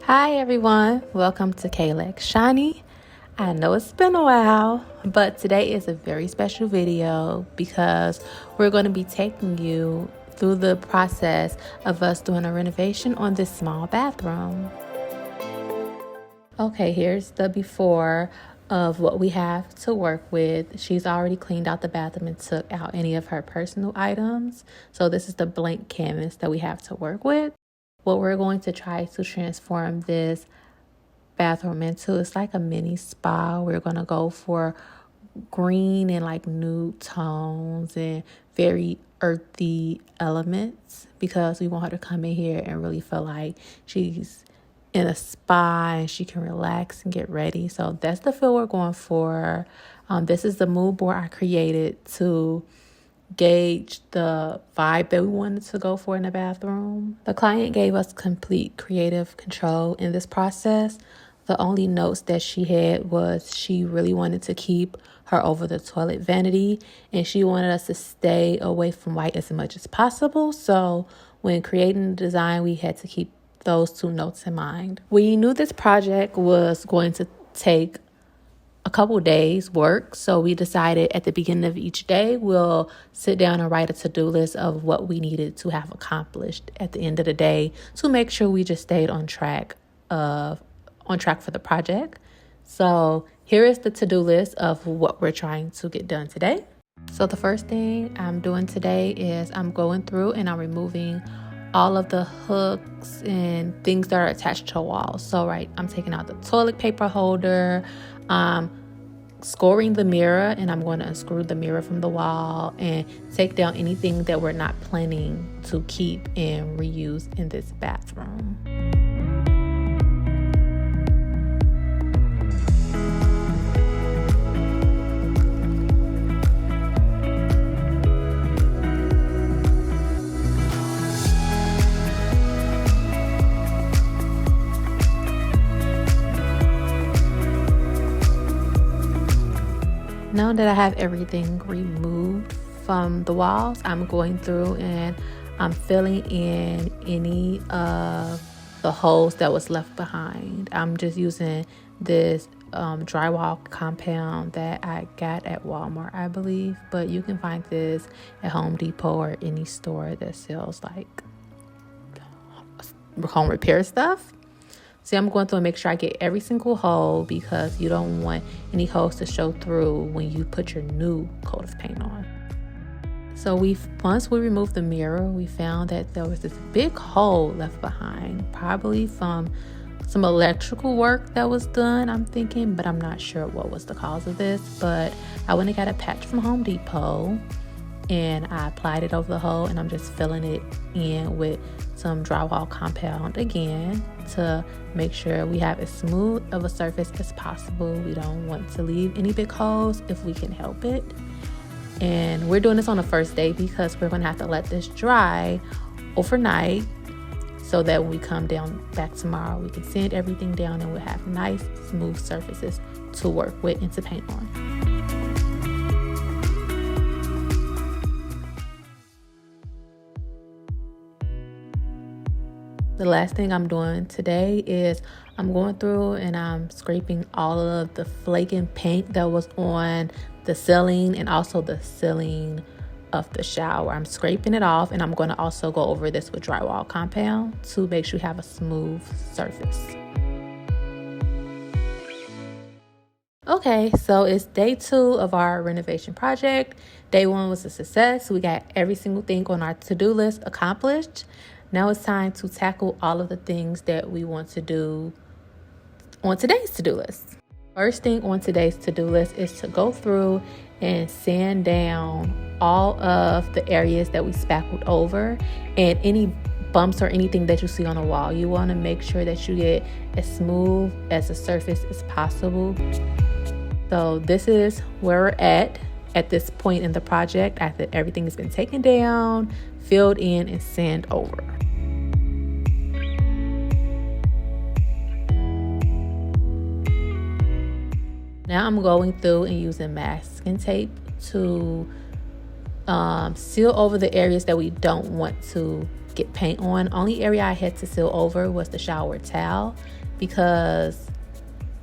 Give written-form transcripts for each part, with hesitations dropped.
Hi everyone, welcome to Kayla Shonie. I know it's been a while, but today is a very special video because we're going to be taking you through the process of us doing a renovation on this small bathroom. Okay, here's the before of what we have to work with. She's already cleaned out the bathroom and took out any of her personal items. So this is the blank canvas that we have to work with. What we're going to try to transform this bathroom into, it's like a mini spa. We're going to go for green and like nude tones and very earthy elements because we want her to come in here and really feel like she's in a spa and she can relax and get ready. So that's the feel we're going for. This is the mood board I created to gauge the vibe that we wanted to go for in the bathroom. The client gave us complete creative control in this process. The only notes that she had was she really wanted to keep her over the toilet vanity and she wanted us to stay away from white as much as possible. So when creating the design, we had to keep those two notes in mind. We knew this project was going to take a couple days work, so we decided at the beginning of each day we'll sit down and write a to-do list of what we needed to have accomplished at the end of the day to make sure we just stayed on track for the project. So here is the to-do list of what we're trying to get done today. So the first thing I'm doing today is I'm going through and I'm removing all of the hooks and things that are attached to a wall. So I'm taking out the toilet paper holder, scoring the mirror, and I'm going to unscrew the mirror from the wall and take down anything that we're not planning to keep and reuse in this bathroom. Now that I have everything removed from the walls, I'm going through and I'm filling in any of the holes that was left behind. I'm just using this drywall compound that I got at Walmart, I believe, but you can find this at Home Depot or any store that sells like home repair stuff. See, I'm going through and make sure I get every single hole because you don't want any holes to show through when you put your new coat of paint on. So once we removed the mirror, we found that there was this big hole left behind, probably from some electrical work that was done, I'm thinking, but I'm not sure what was the cause of this. But I went and got a patch from Home Depot and I applied it over the hole and I'm just filling it in with some drywall compound again to make sure we have as smooth of a surface as possible. We don't want to leave any big holes if we can help it. And we're doing this on the first day because we're going to have to let this dry overnight so that when we come down back tomorrow, we can sand everything down and we'll have nice smooth surfaces to work with and to paint on. The last thing I'm doing today is I'm going through and I'm scraping all of the flaking paint that was on the ceiling and also the ceiling of the shower. I'm scraping it off and I'm going to also go over this with drywall compound to make sure you have a smooth surface. Okay, so it's day 2 of our renovation project. Day 1 was a success. We got every single thing on our to-do list accomplished. Now it's time to tackle all of the things that we want to do on today's to-do list. First thing on today's to-do list is to go through and sand down all of the areas that we spackled over and any bumps or anything that you see on the wall. You want to make sure that you get as smooth as a surface as possible. So this is where we're at this point in the project after everything has been taken down, filled in, and sand over. Now I'm going through and using masking tape to seal over the areas that we don't want to get paint on. Only area I had to seal over was the shower towel, because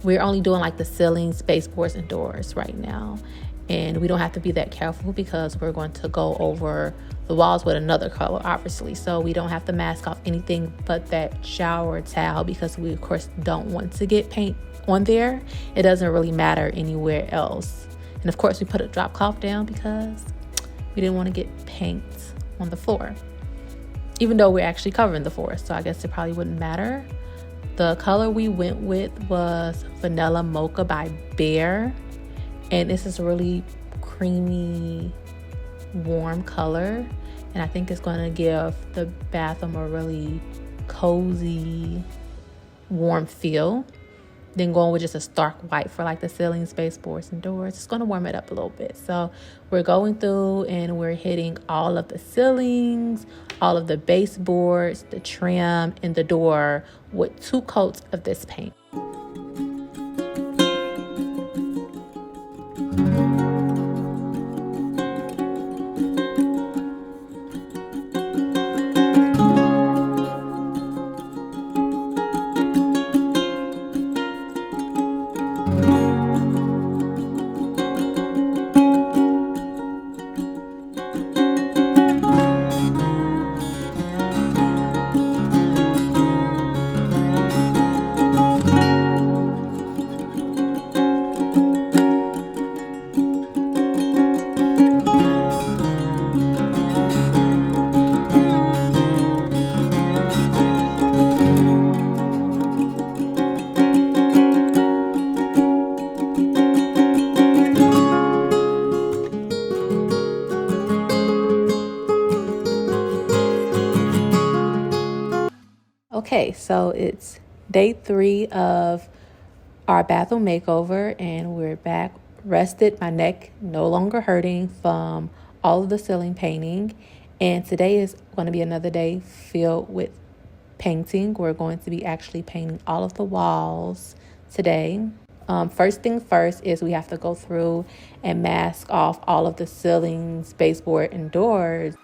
we're only doing like the ceilings, baseboards, and doors right now. And we don't have to be that careful because we're going to go over the walls with another color, obviously. So we don't have to mask off anything but that shower towel, because we, of course, don't want to get paint on there. It doesn't really matter anywhere else. And of course, we put a drop cloth down because we didn't want to get paint on the floor, even though we're actually covering the floor. So I guess it probably wouldn't matter. The color we went with was Vanilla Mocha by Bear. And this is a really creamy, warm color. And I think it's going to give the bathroom a really cozy, warm feel. Then going with just a stark white for like the ceilings, baseboards, and doors. It's going to warm it up a little bit. So we're going through and we're hitting all of the ceilings, all of the baseboards, the trim, and the door with 2 coats of this paint. Okay, so it's day 3 of our bathroom makeover, and we're back rested. My neck no longer hurting from all of the ceiling painting. And today is going to be another day filled with painting. We're going to be actually painting all of the walls today. First thing first is we have to go through and mask off all of the ceilings, baseboard, and doors.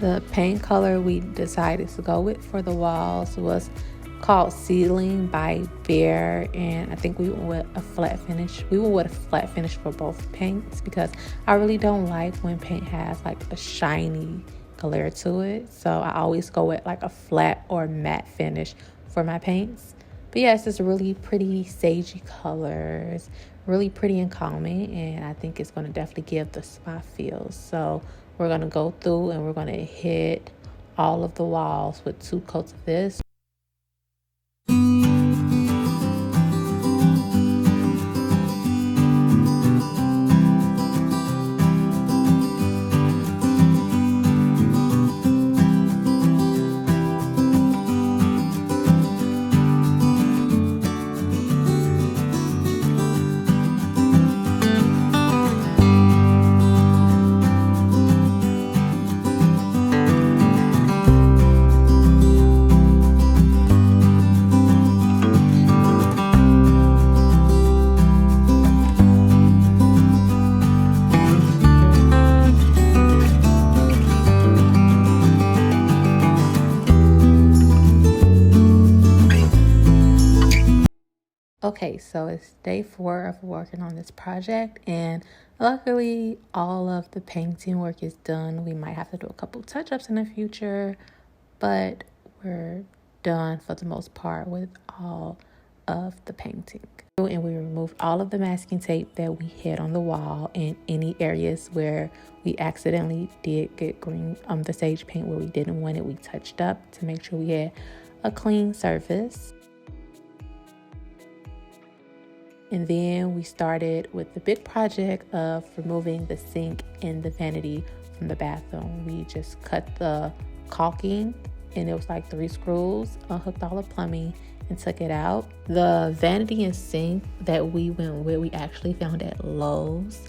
The paint color we decided to go with for the walls was called Ceiling by Bear, and I think we went with a flat finish. We went with a flat finish for both paints because I really don't like when paint has like a shiny glare to it. So I always go with like a flat or matte finish for my paints. But yes, it's really pretty sagey colors, really pretty and calming, and I think it's going to definitely give the spa feels. So we're going to go through and we're going to hit all of the walls with 2 coats of this. Okay, so it's day 4 of working on this project, and luckily all of the painting work is done. We might have to do a couple touch-ups in the future, but we're done for the most part with all of the painting. And we removed all of the masking tape that we had on the wall, and any areas where we accidentally did get green the sage paint where we didn't want it, we touched up to make sure we had a clean surface. And then we started with the big project of removing the sink and the vanity from the bathroom. We just cut the caulking, and it was like 3 screws, unhooked all the plumbing, and took it out. The vanity and sink that we went with, we actually found at Lowe's.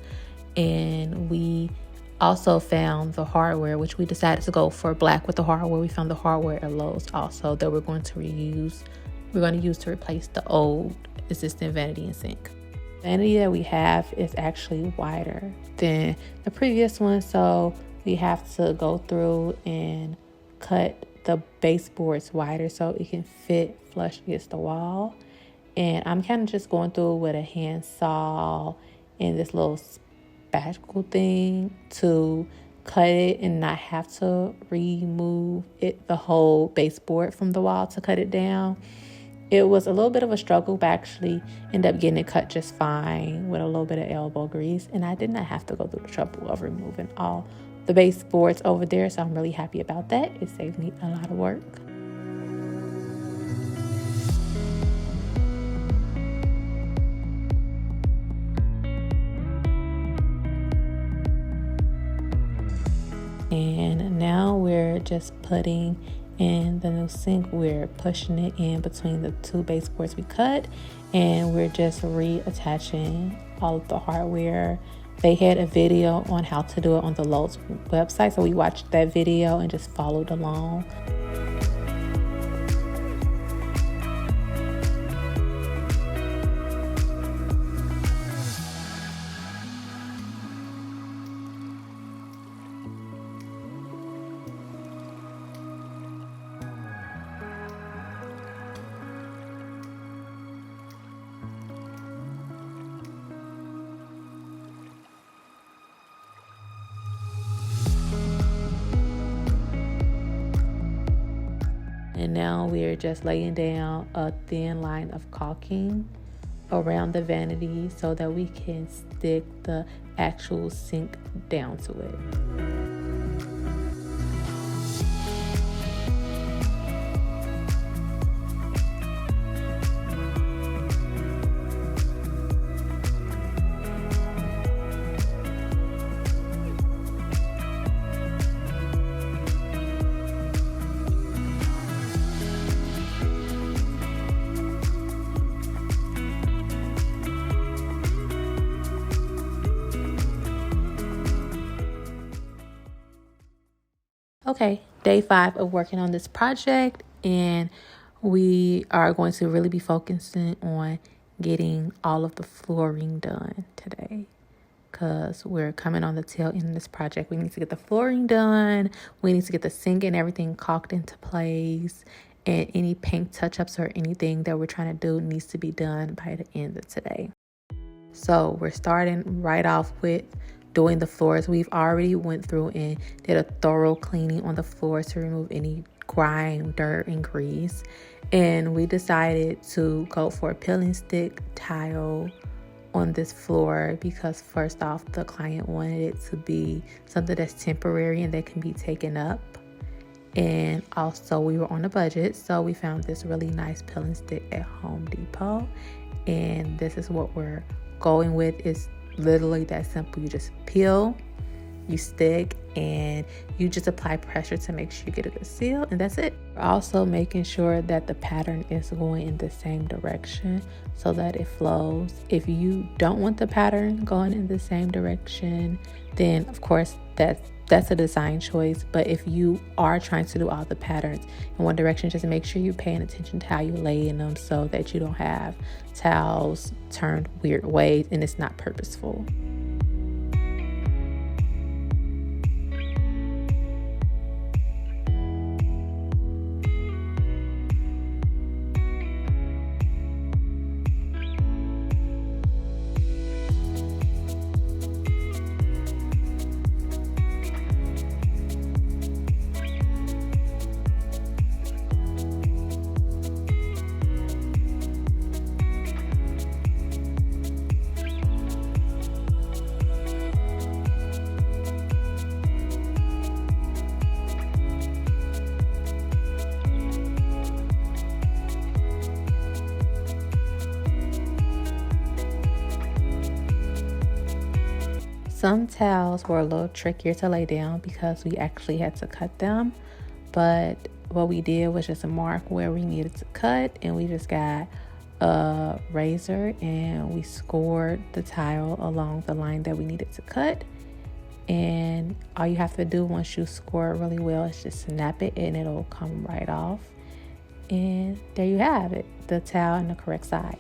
And we also found the hardware, which we decided to go for black with the hardware. We found the hardware at Lowe's also that we're going to reuse. We're going to use to replace the old existing vanity and sink. The vanity that we have is actually wider than the previous one, so we have to go through and cut the baseboards wider so it can fit flush against the wall. And I'm kind of just going through with a hand saw and this little spatula thing to cut it and not have to remove the whole baseboard from the wall to cut it down. It was a little bit of a struggle, but actually ended up getting it cut just fine with a little bit of elbow grease. And I did not have to go through the trouble of removing all the baseboards over there. So I'm really happy about that. It saved me a lot of work. And now we're just putting in the new sink. We're pushing it in between the 2 baseboards we cut, and we're just reattaching all of the hardware. They had a video on how to do it on the Lowe's website, so we watched that video and just followed along. And now we're just laying down a thin line of caulking around the vanity so that we can stick the actual sink down to it. Okay, day 5 of working on this project, and we are going to really be focusing on getting all of the flooring done today because we're coming on the tail end of this project. We need to get the flooring done. We need to get the sink and everything caulked into place, and any paint touch-ups or anything that we're trying to do needs to be done by the end of today. So we're starting right off with doing the floors. We've already went through and did a thorough cleaning on the floors to remove any grime, dirt, and grease. And we decided to go for a peel and stick tile on this floor because first off, the client wanted it to be something that's temporary and that can be taken up. And also we were on a budget, so we found this really nice peel and stick at Home Depot. And this is what we're going with. It's literally that simple. You just peel, you stick, and you just apply pressure to make sure you get a good seal, and that's it. We're also making sure that the pattern is going in the same direction so that it flows. If you don't want the pattern going in the same direction, then of course that's a design choice. But if you are trying to do all the patterns in one direction, just make sure you're paying attention to how you lay in them so that you don't have towels turned weird ways and it's not purposeful. Some towels were a little trickier to lay down because we actually had to cut them, but what we did was just mark where we needed to cut, and we just got a razor and we scored the tile along the line that we needed to cut. And all you have to do once you score it really well is just snap it and it'll come right off. And there you have it, the towel in the correct side.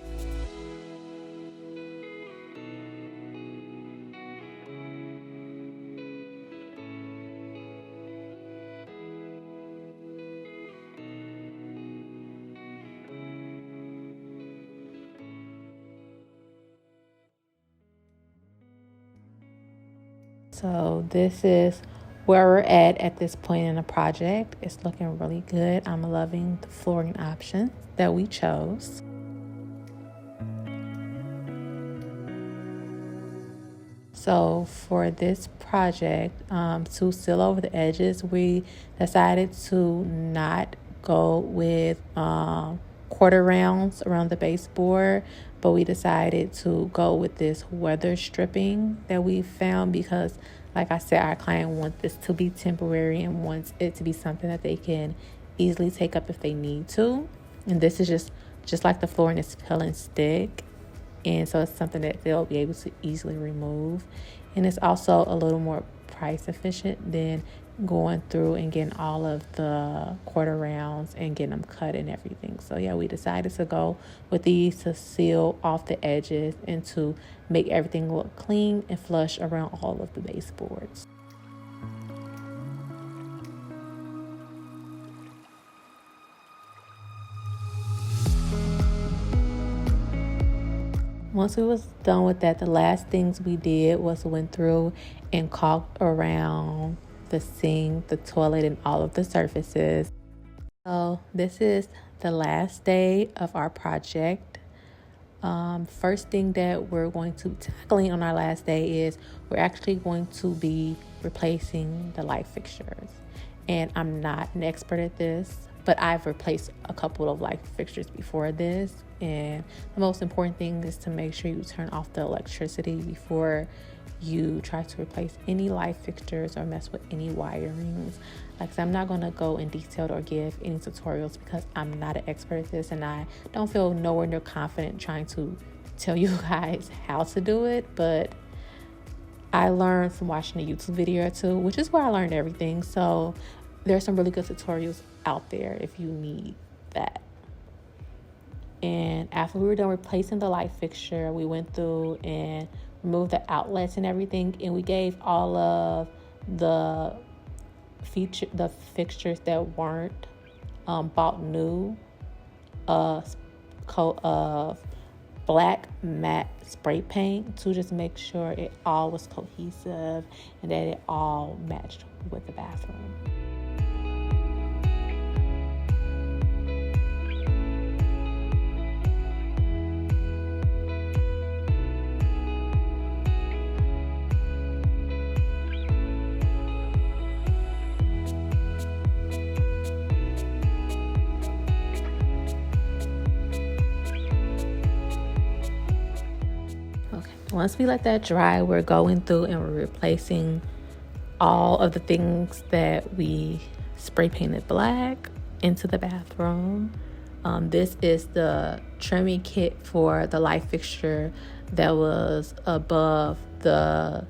So this is where we're at this point in the project. It's looking really good. I'm loving the flooring option that we chose. So for this project, to seal over the edges, we decided to not go with quarter rounds around the baseboard, but we decided to go with this weather stripping that we found because, like I said, our client wants this to be temporary and wants it to be something that they can easily take up if they need to. And this is just like the flooring is peel and stick, and so it's something that they'll be able to easily remove. And it's also a little more price efficient than going through and getting all of the quarter rounds and getting them cut and everything. So yeah, we decided to go with these to seal off the edges and to make everything look clean and flush around all of the baseboards. Once we was done with that, the last things we did was went through and caulked around the sink, the toilet, and all of the surfaces. So this is the last day of our project. First thing that we're going to be tackling on our last day is we're actually going to be replacing the light fixtures. And I'm not an expert at this, but I've replaced a couple of light fixtures before this. And the most important thing is to make sure you turn off the electricity before you try to replace any light fixtures or mess with any wirings. Like I said, I'm not going to go in detail or give any tutorials because I'm not an expert at this, and I don't feel nowhere near confident trying to tell you guys how to do it. But I learned from watching a YouTube video or two, which is where I learned everything. So there's some really good tutorials out there if you need that. And after we were done replacing the light fixture, we went through and removed the outlets and everything, and we gave all of the fixtures that weren't bought new a coat of black matte spray paint to just make sure it all was cohesive and that it all matched with the bathroom. Once we let that dry, we're going through and we're replacing all of the things that we spray painted black into the bathroom. This is the trimming kit for the light fixture that was above the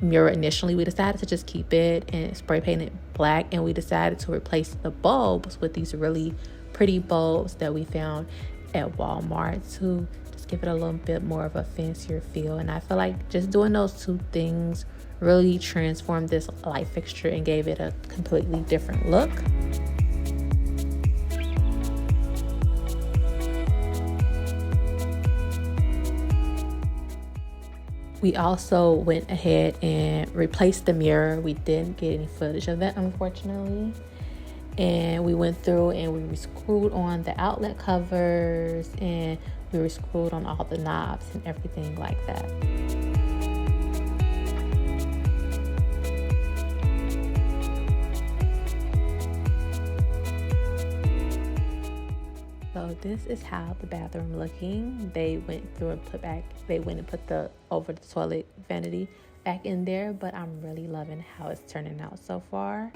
mirror initially. We decided to just keep it and spray paint it black, and we decided to replace the bulbs with these really pretty bulbs that we found at Walmart to give it a little bit more of a fancier feel. And I feel like just doing those two things really transformed this light fixture and gave it a completely different look. We also went ahead and replaced the mirror. We didn't get any footage of that, unfortunately. And we went through and we screwed on the outlet covers, and we were screwed on all the knobs and everything like that. So this is how the bathroom looking. They went through and put the over the toilet vanity back in there, but I'm really loving how it's turning out so far.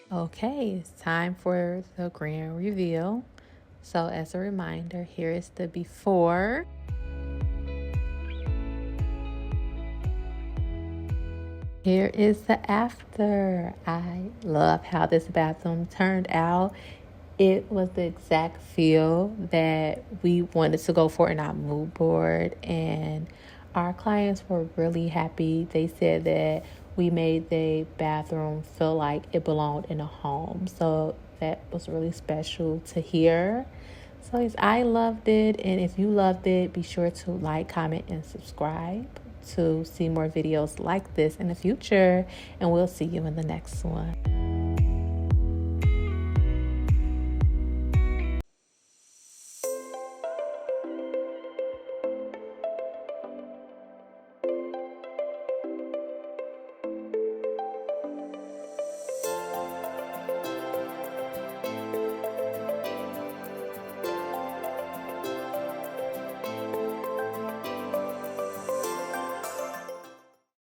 Okay, it's time for the grand reveal. So as a reminder, here is the before. Here is the after. I love how this bathroom turned out. It was the exact feel that we wanted to go for in our mood board, and our clients were really happy. They said that we made the bathroom feel like it belonged in a home. So that was really special to hear. So yes, I loved it, and if you loved it, be sure to like, comment, and subscribe to see more videos like this in the future, and we'll see you in the next one.